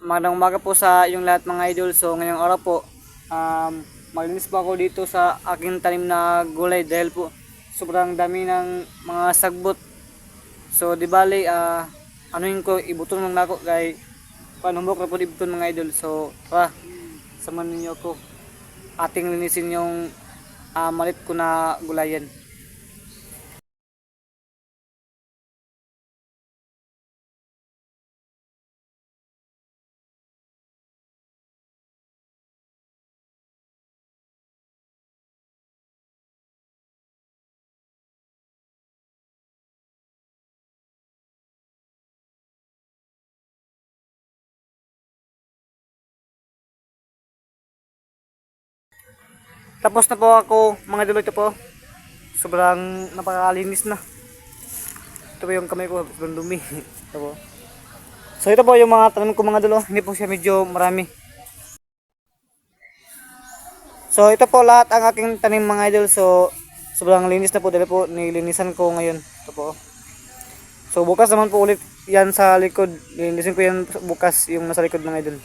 Magandang umaga po sa yung lahat mga idol. So ngayong araw po, maglinis po ako dito sa aking tanim na gulay dahil po sobrang dami ng mga sagbot. So di bali, anuhin ko, ibuton ng nako kay panumbok na po ibuton mga idol. So tara, samahan ninyo ako ating linisin yung malit ko na gulayan. Tapos na po ako mga idol, ito po. Sobrang napakalinis na. Ito po yung kamay ko, sobrang dumi. Ito po. So ito po yung mga tanim ko mga idol, hindi po siya medyo marami. So ito po lahat ang aking tanim mga idol. So sobrang linis na po dahil po nilinisan ko ngayon. Ito po. So bukas naman po ulit yan sa likod. Linisin ko yan bukas yung nasa likod mga idol.